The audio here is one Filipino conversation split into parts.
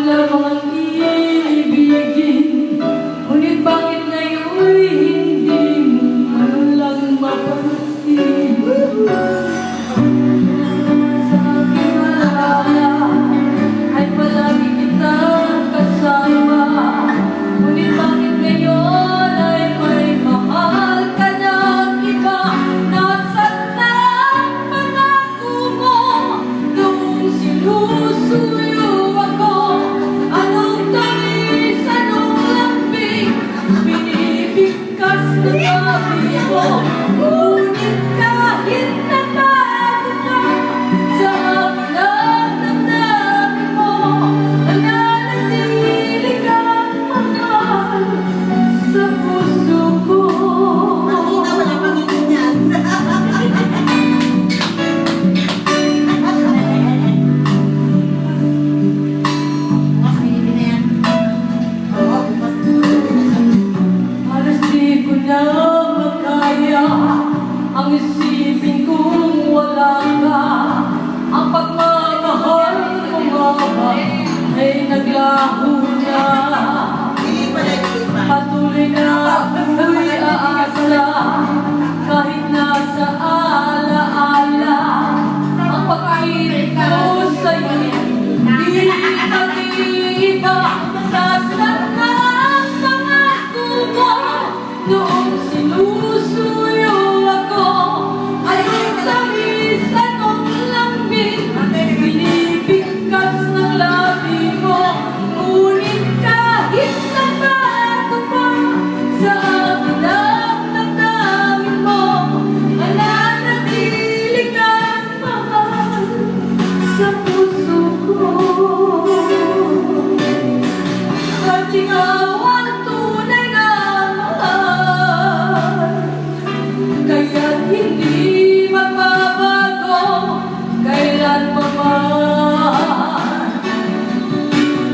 lamang ang ibigin, ngunit bakit ngayon'y hindi mo man lang mapansin? Sa aking alaala ay palagi kitang kasama, ngunit bakit ngayon ay may mahal ka ng iba? Nasaan na ang pangako mo noong sinusuyo ako? Anong tamis, anong lambing binibigkas na labi mo? Ngunit kahit na bago pa sa akin ang damdamin mo, nananatili kang mahal sa puso ko. Makita mo lang Panginoon yan. Bukas binibili na yan. Oo, bukas binibili na yan. Halos di ko na makaya ang isipin kung wala ka. Ang pagmamahal ko nga ba ay naglaho na. Hindi pa nag-iba. Patuloy na ako'y aasa kahit nasa alaala. Ang pag-ibig ko sa'yo'y di nag-iiba. Nasaan na ang pangako mo noong sinusuyo ako? Anong tamis, anong lambing binibigkas ng labi mo? Ngunit kahit na bago pa sa akin ang damdamin mo, mananatili kang mahal sa puso ko. At ikaw ang tunay na mahal, kaya't hindi magbabago kailanman.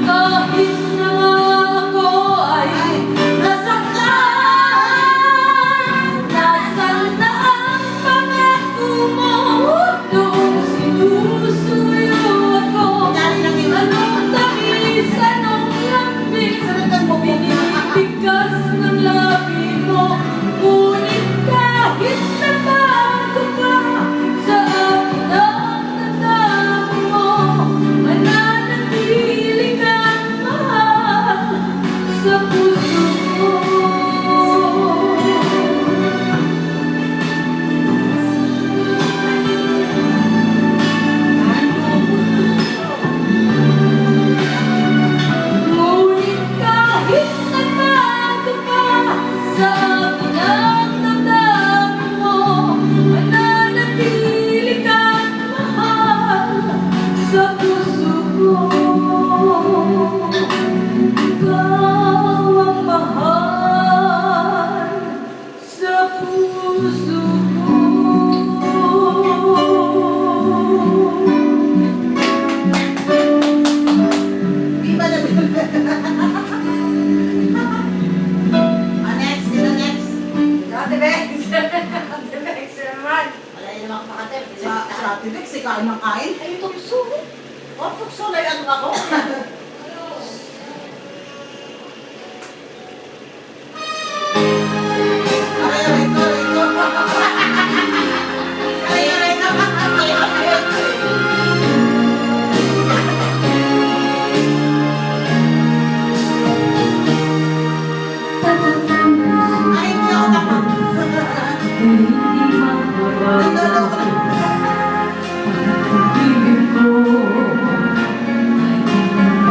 Kahit na ako ay nasaktan, nasaan na ang pangako mo noong sinusuyo ako? Anong tamis, anong lambing binibigkas ng labi mo? Ngunit kahit na bago pa sa akin ang damdamin mo, mananatili kang mahal sa puso ko. Ngunit kahit na bago pa sa akin ang damdamin mo, mananatili kang mahal sa puso ko. Ikaw ang mahal sa puso ko. Di ba nag-iba? Next, sino next? Ate Bex! Ate Bex naman! Wala yun naman kapakatip. Sa Ate Bex, kain ng kain. Ay, tukso! Oh, tukso na ano ako? Aray, ito. Ay, hindi ako tapos. Hindi mababago ang pag-ibig ko ay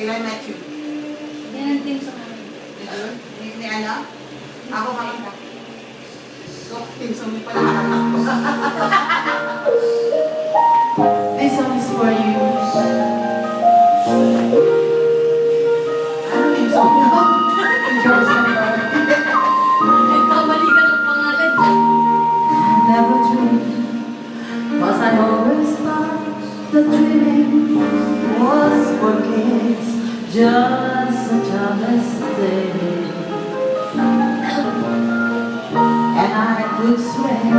Till I met you. Yan ang team sa akin. Yun? Ni ano? Ako makita. So, pinsan mo pala anak ko. This song is for you. Ano yung song mo? Nagkamali ka ng pangalan. Never dreamed, 'cause I always thought that dreaming was for kids, just such a mistake. And I could swear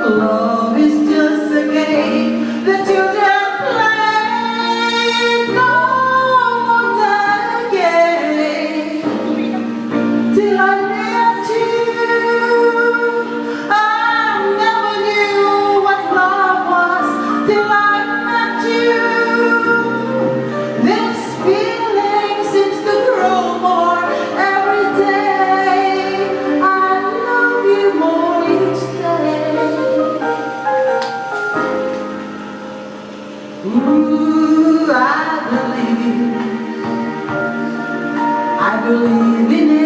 love is just a game that children play. No more time again. Till I met you, I never knew what love was. Till I met you, this feeling seems to grow more every day. I love you more each day. Ooh, I believe in